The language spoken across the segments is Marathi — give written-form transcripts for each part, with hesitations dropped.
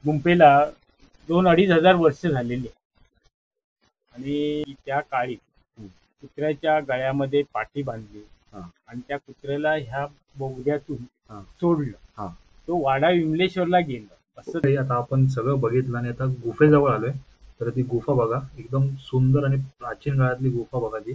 गुंपेला 2-2,500 वर्ष झालेली आहे. आणि त्या काळी कुत्र्याच्या गळ्यामध्ये पाठी बांधली आणि त्या कुत्र्याला ह्या बोगद्यातून सोडलं. तो वाडा विमलेश्वरला गेला. असं आता आपण सगळं बघितलं आणि आता गुफेजवळ आलोय. तर ती गुफा बघा, एकदम सुंदर आणि प्राचीन काळातली गुफा बघा ती.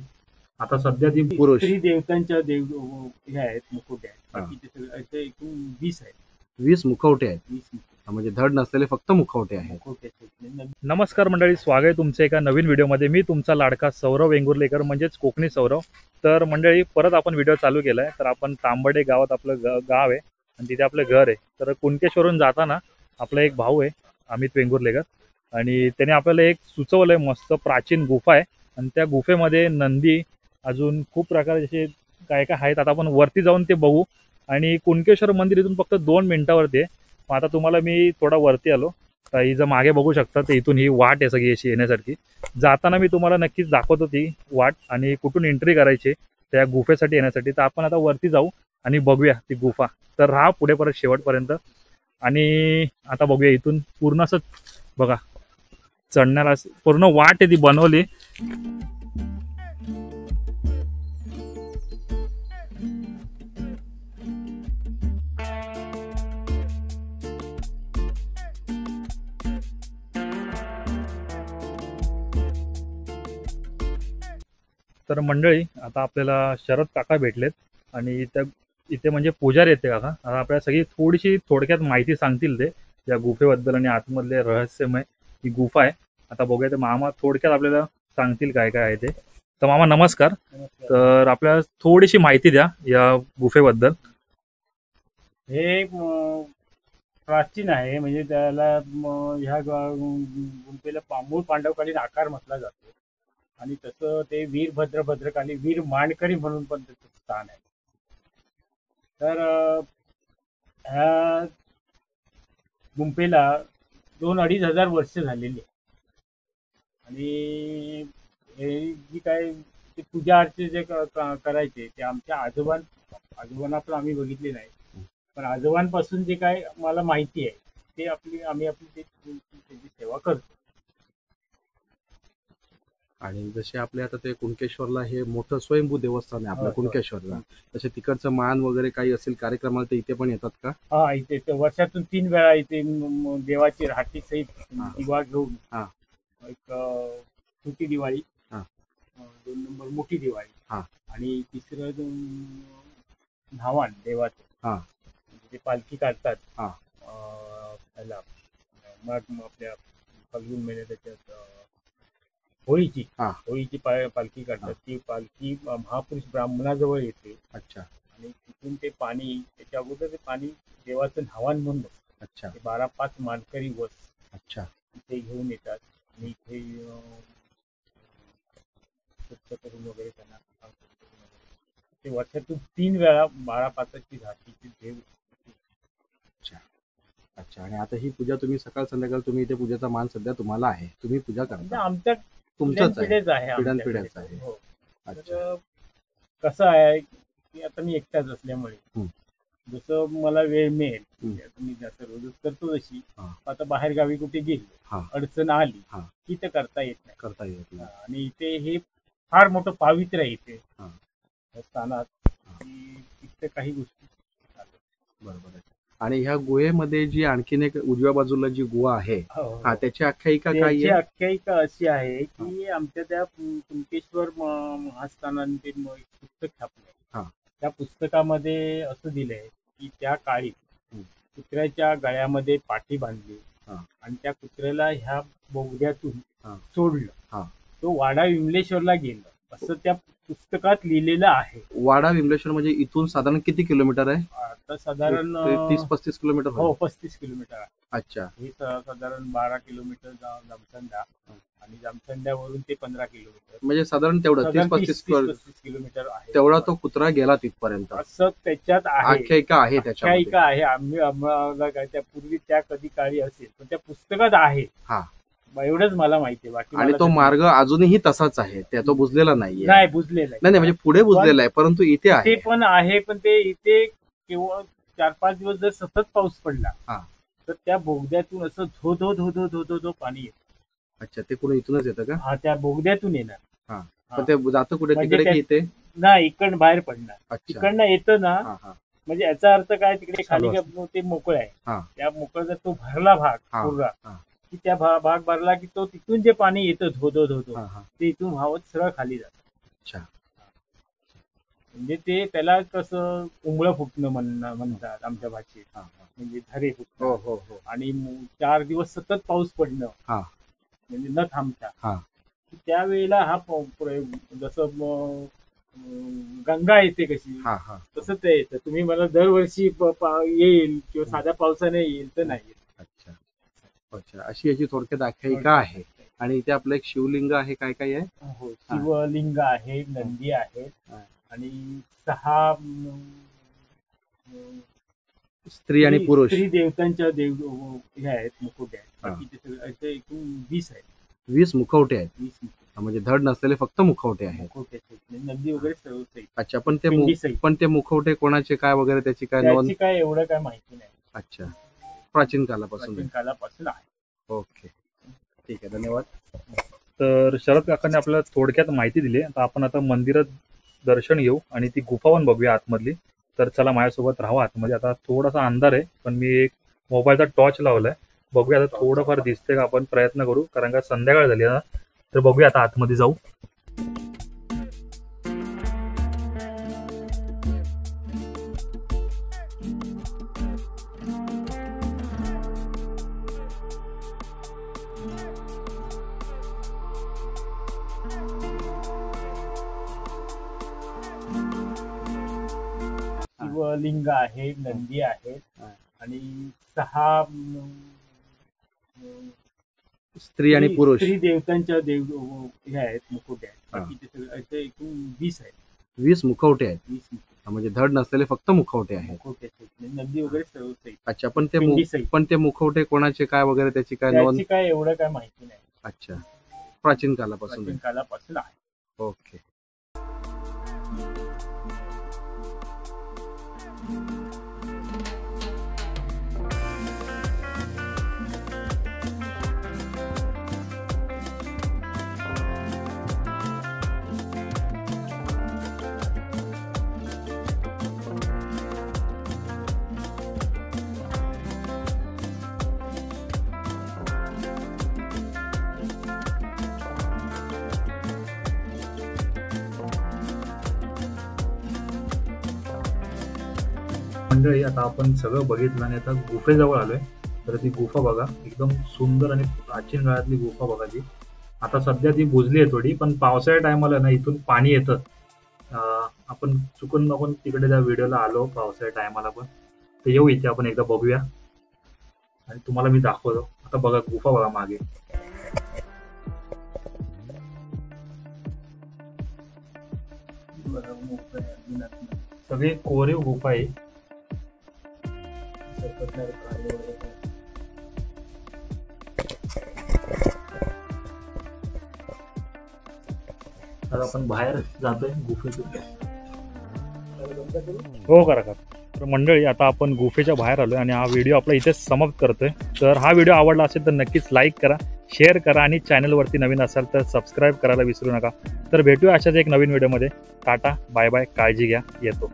आता सध्या ती स्त्री देवतांच्या हे आहेत, मुखवटे आहेत. बाकीचे सगळे असे एकूण 20 आहेत. 20 मुखवटे आहेत. 20 मुखवटे. म्हणजे धड नसलेले फक्त मुखवटे आहेत. मुखवटे आहेत. नमस्कार मंडळी, स्वागत आहे तुमचं एका नवीन व्हिडिओमध्ये. मी तुमचा लाडका सौरव वेंगुर्लेकर, म्हणजेच कोकणी सौरव. तर मंडळी, परत आपण व्हिडिओ चालू केलाय. तर आपण तांबडे गावात आपलं गाव आहे आणि तिथे आपलं घर आहे. तर कुणकेश्वरून जाताना आपला एक भाऊ आहे अमित वेंगुर्लेकर, आणि त्याने आपल्याला एक सुचवलंय मस्त प्राचीन गुफा आहे. आणि त्या गुफेमध्ये नंदी, अजून खूप प्रकारचे काय काय आहेत. आता आपण वरती जाऊन ते बघू. आणि कुणकेश्वर मंदिर इथून फक्त 2 मिनिटावरती आहे. मग आता तुम्हाला मी थोडा वरती आलो. तर ही जर मागे बघू शकता, तर इथून ही वाट आहे सगळी अशी येण्यासारखी. जाताना मी तुम्हाला नक्कीच दाखवतो ती वाट आणि कुठून एंट्री करायची त्या गुफेसाठी येण्यासाठी. तर आपण आता वरती जाऊ आणि बघूया ती गुफा. तर राहा पुढे परत शेवटपर्यंत. आणि आता बघूया इथून पूर्ण असं बघा, चढण्याला पूर्ण वाट आहे ती बनवली. तर मंडळी, आता आपल्याला शरद काका भेटलेत आणि त्या इथे म्हणजे पुजारी येते काका. आता आपल्याला सगळी थोडीशी थोडक्यात माहिती सांगतील ते या गुफेबद्दल आणि आतमधले रहस्यमय ही गुफा आहे. आता बघूया ते मामा थोडक्यात आपल्याला सांगतील काय काय आहे ते. तर मामा नमस्कार. तर आपल्याला थोडीशी माहिती द्या या गुफेबद्दल. हे प्राचीन आहे, म्हणजे त्याला ह्या गुंपेला मूळ पांडवकालीन आकार म्हटला जातो. आणि तसं ते वीरभद्र भद्रकाली वीर मांडकरी म्हणून पण त्याचं स्थान आहे. तर ह्या गुंपेला 2-2,500 वर्ष झालेली आहे. आणि हे जी काय ते पूजा अर्चे जे करायचे ते आमच्या आजोबांना पण आम्ही बघितले नाही, पण आजोबांपासून जे काय मला माहिती आहे ते आम्ही आपली त्याची सेवा करतो. आणि जसे आपले आता ते कुणकेश्वरला हे मोठं स्वयंभू देवस्थान आहे आपल्या कुणकेश्वरला, तसे तिकडचं मान वगैरे काही असेल कार्यक्रमाला ते इथे पण येतात का? हा, इथे वर्षातून 3 वेळा इथे देवाची राहटी सहित दिवा घेऊन, एक छोटी दिवाळी, 2 नंबर मोठी दिवाळी, आणि तिसरं न्हावाण देवाचं, ते पालखी काढतात त्याला मग आपल्या फाल्गुन महिन्यात त्याच्यात होळीची पालखी काढतात. ती पालखी महापुरुष ब्राह्मणाजवळ येते. अच्छा. आणि तिथून ते पाणी, त्याच्या अगोदर ते पाणी देवाचं न्हावाण म्हणून बसतं. अच्छा. ते 12-5 मानकरी वस अच्छा इथे घेऊन येतात आणि इथे स्वच्छ करून वगैरे त्यांना ते वर्षातून 3 वेळा 12-5ची घाटीची देव. अच्छा अच्छा. आणि आता ही पूजा तुम्ही सकाळ संध्याकाळ तुम्ही इथे पूजेचा मान सध्या तुम्हाला आहे, तुम्ही पूजा करता? आमच्या तुमचंच आहे, पिढ्यानपिढ्याच आहे. हो. तर कसं आहे की आता मी एकटाच असल्यामुळे जसं मला वेळ मिळेल, आता मी जास्त रोजच करतो तशी. आता बाहेर गावी कुठे गेली, अडचण आली की ते करता येत नाही. आणि इथे हे फार मोठं पावित्र्य आहे इथे स्थानात, इथे काही गोष्टी. बरोबर आहे. आणि ह्या गुहेमध्ये जी आणखीन एक उजव्या बाजूला जी गुहा आहे, त्याची आख्यायिका काय आहे? आख्यायिका अशी आहे की आमच्या त्या कुणकेश्वर महास्थानाने ते पुस्तक छापलंय. त्या पुस्तकामध्ये असं दिलंय की त्या काळी कुत्र्याच्या गळ्यामध्ये पाठी बांधली आणि त्या कुत्र्याला ह्या बोगद्यातून सोडलं. तो वाडा विमलेश्वरला गेला, असं त्या पुस्तकात लिहिलेलं आहे. वाडा विमलेश्वर म्हणजे इथून साधारण किती किलोमीटर आहे? आता साधारण 30-35 किलोमीटर. हो, 35 किलोमीटर आहे. अच्छा. हे साधारण 12 किलोमीटर जामसंडा, आणि जामसंड्यावरून ते 15 किलोमीटर, म्हणजे साधारण तेवढं 30-35 किलोमीटर आहे. तेवढा तो कुत्रा गेला तिथपर्यंत, असं त्याच्यात आख्यायिका आहे. आख्यायिका आहे. आम्हाला काय त्यापूर्वी त्या कधी काळी असेल, पण त्या पुस्तकात आहे. एवढंच मला माहिती आहे. बाकी आणि तो मार्ग अजूनही तसाच आहे, त्या तो बुजलेला नाहीये. नाही, बुजलेला नाही, म्हणजे पुढे बुजलेला आहे, परंतु इथे आहे. ते पण आहे. पण ते इथे केवळ 4-5 दिवस जर सतत पाऊस पडला तर त्या बोगद्यातून असं धो धो धो धो धो धो धो पाणी येतं. अच्छा, ते कुठे इथूनच येतं का? हा, त्या बोगद्यातून येणार. हा. हा. पण ते जातं कुठे, म्हणजे तिकडे की इथे? नाही, इकडनं बाहेर पडणार. अच्छा. तिकडनं येतं ना, हा हा म्हणजे याचा अर्थ काय, तिकडे खाली चालू ते मोकळं आहे. हा. त्या मोकळं जर तो भरला भाग हा. पूर्ण, हा. की त्या भाग भरला की तो तिथून जे पाणी येतं धो धो धो धो, हा हा. ते इथून वाहत सरळ खाली जातं. अच्छा. म्हणजे ते त्याला कसं उमळं फुटणं म्हणतात आमच्या भाषेत. हा हा. म्हणजे झरे हो फुटणं हो हो. आणि 4 दिवस सतत पाऊस पडणं, हा. म्हणजे न थांबता. हा. त्यावेळेला हा जसं गंगा येते कशी, हा हा. तसं ते येतं. तुम्ही मला दरवर्षी येईल किंवा साध्या पावसाने येईल तर नाही येत. अच्छा अच्छा, अशी याची थोडक्यात आख्यायिका आहे. आणि इथे आपलं एक शिवलिंग आहे, काय काय आहे? हो, शिवलिंग आहे, नंदी आहेत हा. आणि 6 स्त्री आणि पुरुष स्त्री देवतांच्या हे आहेत, मुकुट आहेत. हा. बाकीचे सगळे असे एकूण 20 आहेत. 20 मुखवटे आहेत. 20 मुकुट म्हणजे धड नसलेले फक्त मुखवटे आहेत. आहेत. नंदी वगैरे सर्व सहित. अच्छा, पिंडी सहित. पण ते मुखवटे कोणाचे काय वगैरे त्याची काय नोंद? त्याची काय एवढं काय माहिती नाही. अच्छा, प्राचीन कालापासून. प्राचीन कालापासून आहे. ओके, ठीक आहे, धन्यवाद. तर शरद काकांनी आपल्याला थोडक्यात माहिती दिली. आता आपण आता मंदिरात दर्शन घेऊ आणि ती गुफा पण बघूया आतमधली. तर चला माझ्यासोबत राहा आतमध्ये. आता थोडासा अंधार आहे, पण मी एक मोबाईलचा टॉर्च लावलाय. बघूया आता थोडंफार दिसतंय का, आपण प्रयत्न करू, कारण का संध्याकाळ झाली ना. तर बघूया आता आतमध्ये जाऊ. शिवलिंग आहे, नंदी आहेत हा. आणि 6 स्त्री आणि पुरुष स्त्री देवतांच्या हे आहेत, मुकुट आहेत. हा. बाकीचे सगळे असे एकूण 20 आहेत. 20 मुखवटे आहेत. 20 मुकुट म्हणजे धड नसलेले फक्त मुखवटे आहेत. आहेत. नंदी वगैरे सर्व सहित. अच्छा, पिंडी सहित. पण ते मुखवटे कोणाचे काय वगैरे त्याची काय नोंद? त्याची काय एवढं काय माहिती नाही. अच्छा, प्राचीन कालापासून. प्राचीन कालापासून आहे. ओके. मंडळी, आता आपण सगळं बघितलं आणि आता गुफेजवळ आलोय. तर ती गुफा बघा, एकदम सुंदर आणि प्राचीन काळातली गुफा बघा ती. आता सध्या ती बुजली आहे थोडी, पण पावसाळ्या टायमाला ना इथून पाणी येतं. आपण चुकून आपण तिकडे त्या व्हिडिओला आलो पावसाळ्या टायमाला, पण तर येऊ इथे आपण एकदा बघूया आणि तुम्हाला मी दाखवतो. आता बघा गुफा बघा मागे. सगळी कोरीव गुफा आहे. आता आपण बाहेर जातोय गुफेतून. हो, करा. तर मंडळी, आता आपण गुफेच्या बाहेर आलोय आणि हा व्हिडिओ आपला इथेच समाप्त करतोय. तर हा व्हिडिओ आवडला असेल तर नक्कीच लाईक करा, शेअर करा आणि चॅनलवरती नवीन असाल तर सबस्क्राईब करायला विसरू नका. तर भेटूया अशाच एक नवीन व्हिडिओमध्ये. टाटा, बाय बाय, काळजी घ्या, येतो.